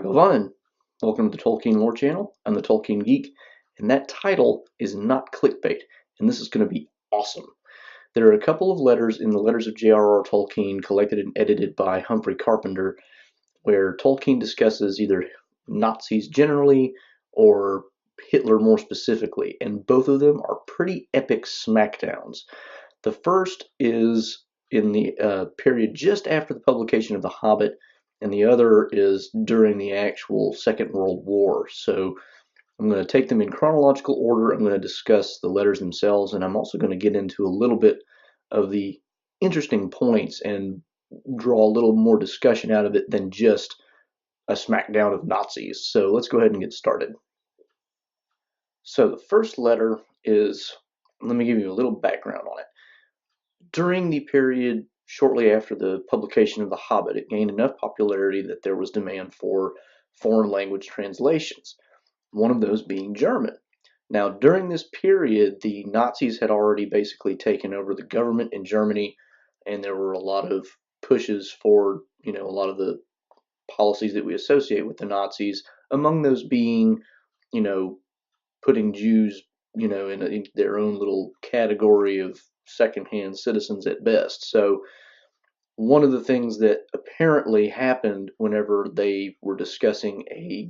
Tagovanen. Welcome to the Tolkien Lore Channel. I'm the Tolkien Geek, and that title is not clickbait, and this is going to be awesome. There are a couple of letters in the Letters of JRR Tolkien collected and edited by Humphrey Carpenter where Tolkien discusses either Nazis generally or Hitler more specifically, and both of them are pretty epic smackdowns. The first is in the period just after the publication of The Hobbit, and the other is during the actual Second World War. So I'm going to take them in chronological order. I'm going to discuss the letters themselves, and I'm also going to get into a little bit of the interesting points and draw a little more discussion out of it than just a smackdown of Nazis. So let's go ahead and get started. So the first letter is, let me give you a little background on it. During the period shortly after the publication of The Hobbit, it gained enough popularity that there was demand for foreign language translations, one of those being German. Now, during this period, the Nazis had already basically taken over the government in Germany, and there were a lot of pushes for, a lot of the policies that we associate with the Nazis, among those being, putting Jews, in their own little category of secondhand citizens at best. So one of the things that apparently happened whenever they were discussing a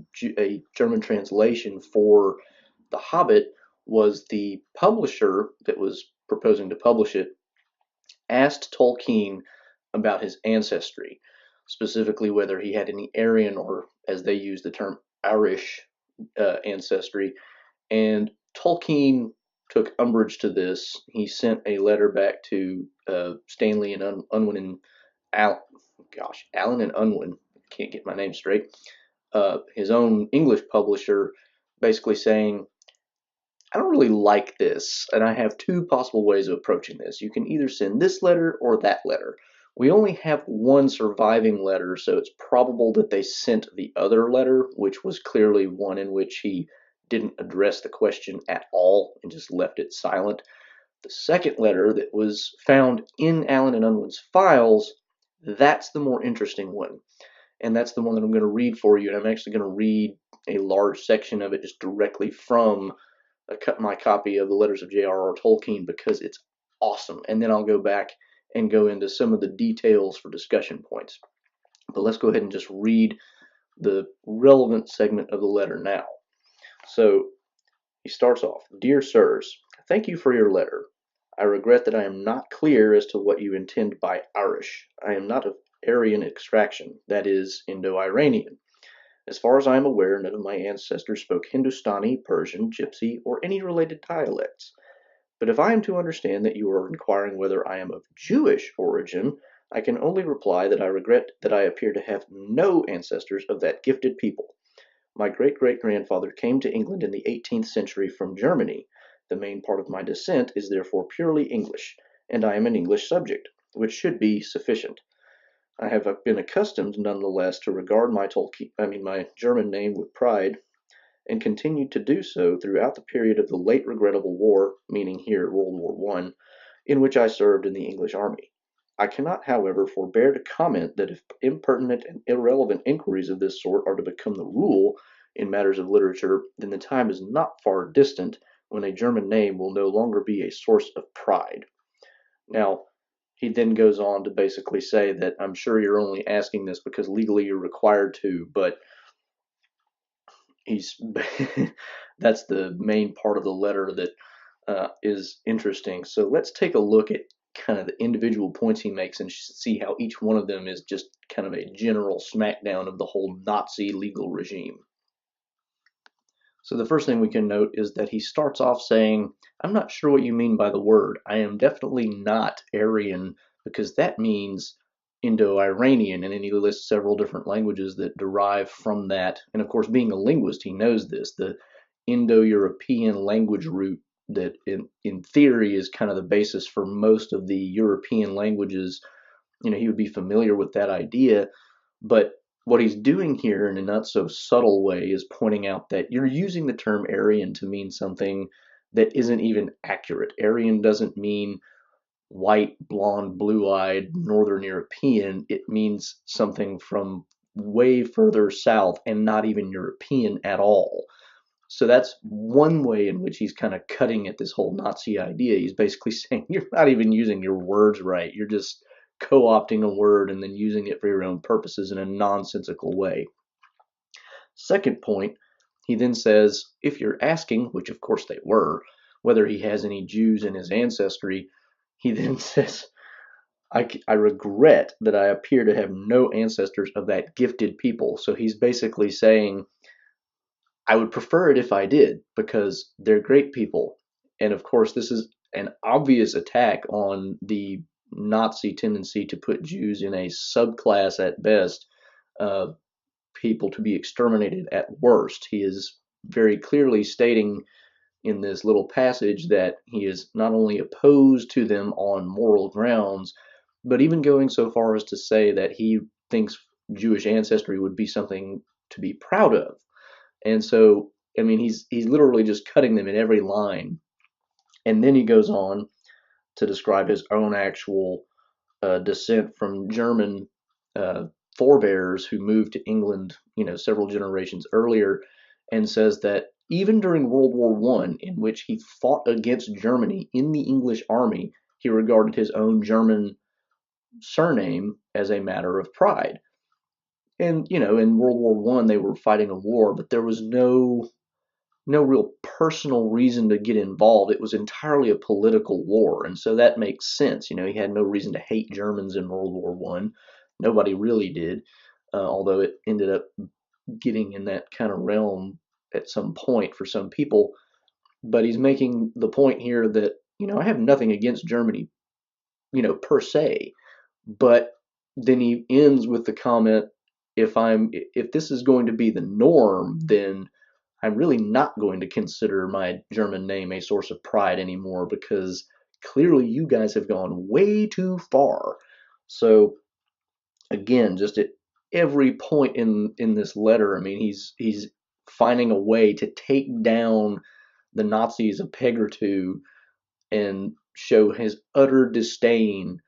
German translation for The Hobbit was the publisher that was proposing to publish it asked Tolkien about his ancestry, specifically whether he had any Aryan or, as they use the term, Irish ancestry. And Tolkien took umbrage to this. He sent a letter back to Stanley and Unwin and Allen and Unwin. Can't get my name straight. His own English publisher, basically saying, I don't really like this, and I have two possible ways of approaching this. You can either send this letter or that letter. We only have one surviving letter, so it's probable that they sent the other letter, which was clearly one in which he didn't address the question at all and just left it silent. The second letter that was found in Allen and Unwin's files, that's the more interesting one. And that's the one that I'm going to read for you. And I'm actually going to read a large section of it just directly from my copy of the Letters of JRR Tolkien because it's awesome. And then I'll go back and go into some of the details for discussion points. But let's go ahead and just read the relevant segment of the letter now. So he starts off, Dear Sirs, thank you for your letter. I regret that I am not clear as to what you intend by Irish. I am not of Aryan extraction, that is, Indo-Iranian. As far as I am aware, none of my ancestors spoke Hindustani, Persian, Gypsy, or any related dialects. But if I am to understand that you are inquiring whether I am of Jewish origin, I can only reply that I regret that I appear to have no ancestors of that gifted people. My great-great-grandfather came to England in the 18th century from Germany. The main part of my descent is therefore purely English, and I am an English subject, which should be sufficient. I have been accustomed, nonetheless, to regard my German name with pride, and continued to do so throughout the period of the late regrettable war, meaning here World War I, in which I served in the English army. I cannot, however, forbear to comment that if impertinent and irrelevant inquiries of this sort are to become the rule in matters of literature, then the time is not far distant when a German name will no longer be a source of pride. Now, he then goes on to basically say that I'm sure you're only asking this because legally you're required to, but that's the main part of the letter that is interesting. So let's take a look at kind of the individual points he makes and see how each one of them is just kind of a general smackdown of the whole Nazi legal regime. So the first thing we can note is that he starts off saying, I'm not sure what you mean by the word. I am definitely not Aryan because that means Indo-Iranian, and then he lists several different languages that derive from that. And of course, being a linguist, he knows this. The Indo-European language root that in theory is kind of the basis for most of the European languages. He would be familiar with that idea, but what he's doing here in a not so subtle way is pointing out that you're using the term Aryan to mean something that isn't even accurate. Aryan doesn't mean white, blonde, blue-eyed, Northern European. It means something from way further south and not even European at all. So that's one way in which he's kind of cutting at this whole Nazi idea. He's basically saying you're not even using your words right. You're just co-opting a word and then using it for your own purposes in a nonsensical way. Second point, he then says, if you're asking, which of course they were, whether he has any Jews in his ancestry, he then says, I regret that I appear to have no ancestors of that gifted people. So he's basically saying, I would prefer it if I did, because they're great people. And of course, this is an obvious attack on the Nazi tendency to put Jews in a subclass at best, uh, people to be exterminated at worst. He is very clearly stating in this little passage that he is not only opposed to them on moral grounds, but even going so far as to say that he thinks Jewish ancestry would be something to be proud of. And so, I mean, he's literally just cutting them in every line. And then he goes on to describe his own actual descent from German uh, forebears who moved to England, several generations earlier, and says that even during World War One, in which he fought against Germany in the English army, he regarded his own German surname as a matter of pride. And in World War One, they were fighting a war, but there was no real personal reason to get involved. It was entirely a political war, and so that makes sense. He had no reason to hate Germans in World War One. Nobody really did, although it ended up getting in that kind of realm at some point for some people. But he's making the point here that I have nothing against Germany, per se, but then he ends with the comment, if this is going to be the norm, then I'm really not going to consider my German name a source of pride anymore, because clearly you guys have gone way too far. So again, just at every point in this letter, I mean, he's finding a way to take down the Nazis a peg or two and show his utter disdain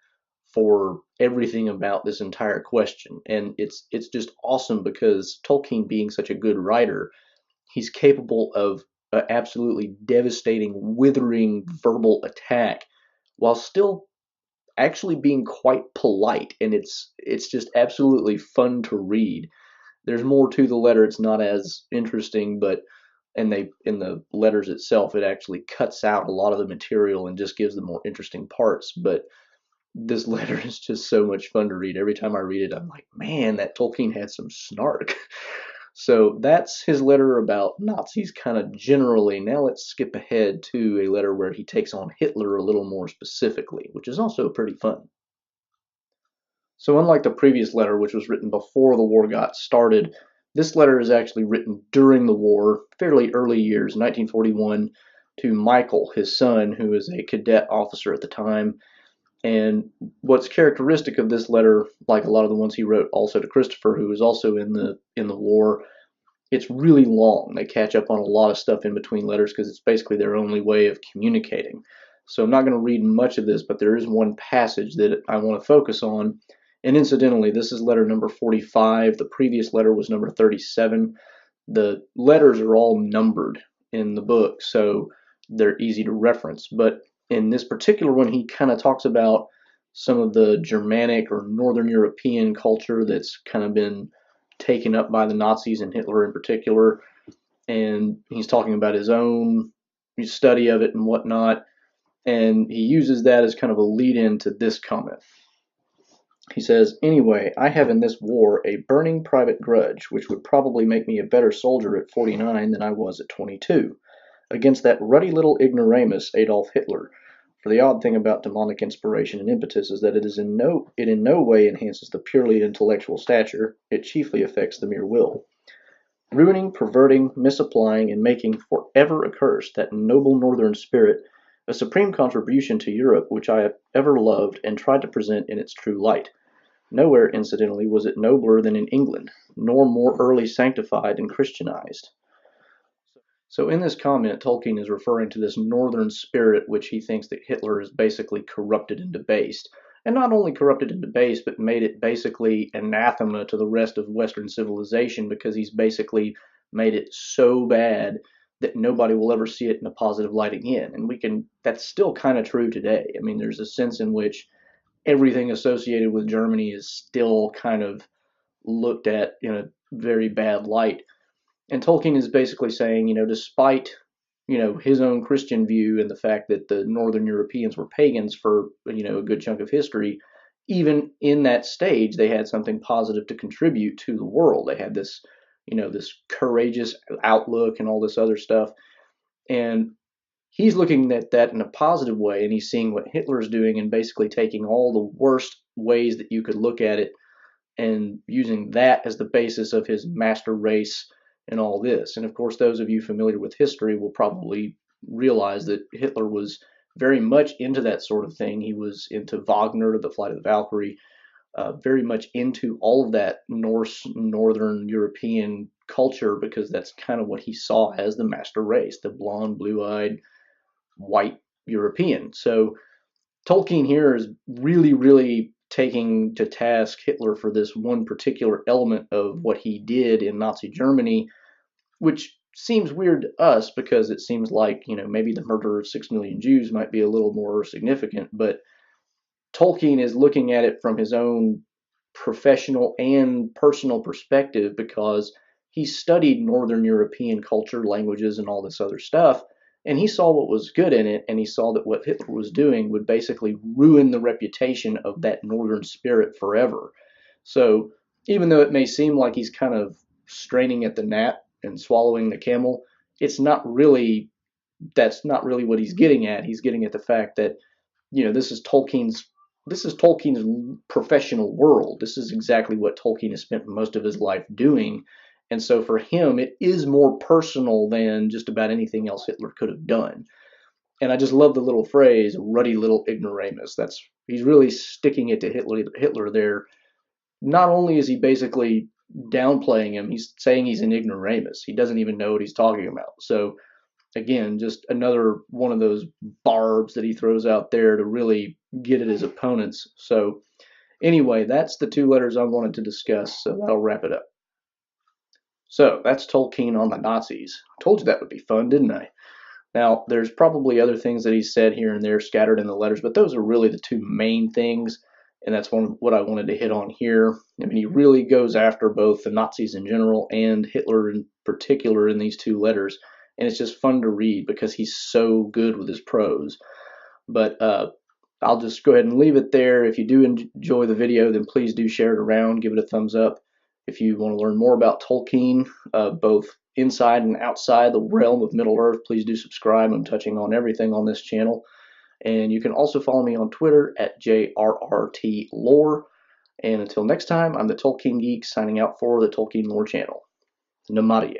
for everything about this entire question. And it's just awesome because Tolkien, being such a good writer, he's capable of absolutely devastating, withering verbal attack while still actually being quite polite, and it's just absolutely fun to read. There's more to the letter. It's not as interesting, but in the letters itself, it actually cuts out a lot of the material and just gives the more interesting parts. But this letter is just so much fun to read. Every time I read it, I'm like, man, that Tolkien had some snark. So that's his letter about Nazis kind of generally. Now let's skip ahead to a letter where he takes on Hitler a little more specifically, which is also pretty fun. So unlike the previous letter, which was written before the war got started, this letter is actually written during the war, fairly early years, 1941, to Michael, his son, who is a cadet officer at the time. And what's characteristic of this letter, like a lot of the ones he wrote also to Christopher, who was also in the war, it's really long. They catch up on a lot of stuff in between letters because it's basically their only way of communicating. So I'm not going to read much of this, but there is one passage that I want to focus on. And incidentally, this is letter number 45. The previous letter was number 37. The letters are all numbered in the book, so they're easy to reference. But in this particular one, he kind of talks about some of the Germanic or Northern European culture that's kind of been taken up by the Nazis and Hitler in particular. And he's talking about his own study of it and whatnot. And he uses that as kind of a lead in to this comment. He says, anyway, I have in this war a burning private grudge, which would probably make me a better soldier at 49 than I was at 22, against that ruddy little ignoramus Adolf Hitler. For the odd thing about demonic inspiration and impetus is that it in no way enhances the purely intellectual stature, it chiefly affects the mere will. Ruining, perverting, misapplying, and making forever accursed that noble northern spirit, a supreme contribution to Europe which I have ever loved and tried to present in its true light. Nowhere, incidentally, was it nobler than in England, nor more early sanctified and Christianized. So in this comment, Tolkien is referring to this northern spirit which he thinks that Hitler has basically corrupted and debased. and not only corrupted it into base, but made it basically anathema to the rest of Western civilization, because he's basically made it so bad that nobody will ever see it in a positive light again. And that's still kind of true today. I mean, there's a sense in which everything associated with Germany is still kind of looked at in a very bad light. And Tolkien is basically saying, despite, his own Christian view and the fact that the Northern Europeans were pagans for, a good chunk of history, even in that stage, they had something positive to contribute to the world. They had this, this courageous outlook and all this other stuff. And he's looking at that in a positive way, and he's seeing what Hitler's doing and basically taking all the worst ways that you could look at it and using that as the basis of his master race and all this. And of course, those of you familiar with history will probably realize that Hitler was very much into that sort of thing. He was into Wagner, the Flight of the Valkyrie, very much into all of that Norse, Northern European culture, because that's kind of what he saw as the master race, the blonde, blue-eyed, white European. So Tolkien here is really, really taking to task Hitler for this one particular element of what he did in Nazi Germany, which seems weird to us because it seems like, maybe the murder of 6 million Jews might be a little more significant, but Tolkien is looking at it from his own professional and personal perspective, because he studied Northern European culture, languages, and all this other stuff. And he saw what was good in it, and he saw that what Hitler was doing would basically ruin the reputation of that Northern spirit forever. So even though it may seem like he's kind of straining at the gnat and swallowing the camel, that's not really what he's getting at. He's getting at the fact that, this is Tolkien's professional world. This is exactly what Tolkien has spent most of his life doing. And so for him, it is more personal than just about anything else Hitler could have done. And I just love the little phrase, ruddy little ignoramus. He's really sticking it to Hitler there. Not only is he basically downplaying him, he's saying he's an ignoramus. He doesn't even know what he's talking about. So again, just another one of those barbs that he throws out there to really get at his opponents. So anyway, that's the 2 letters I wanted to discuss, so that'll wrap it up. So that's Tolkien on the Nazis. I told you that would be fun, didn't I? Now, there's probably other things that he said here and there scattered in the letters, but those are really the 2 main things, and that's what I wanted to hit on here. I mean, he really goes after both the Nazis in general and Hitler in particular in these 2 letters, and it's just fun to read because he's so good with his prose. But I'll just go ahead and leave it there. If you do enjoy the video, then please do share it around, give it a thumbs up. If you want to learn more about Tolkien, both inside and outside the realm of Middle-earth, please do subscribe. I'm touching on everything on this channel. And you can also follow me on Twitter at JRR Lore. And until next time, I'm the Tolkien Geek signing out for the Tolkien Lore channel. Namaste.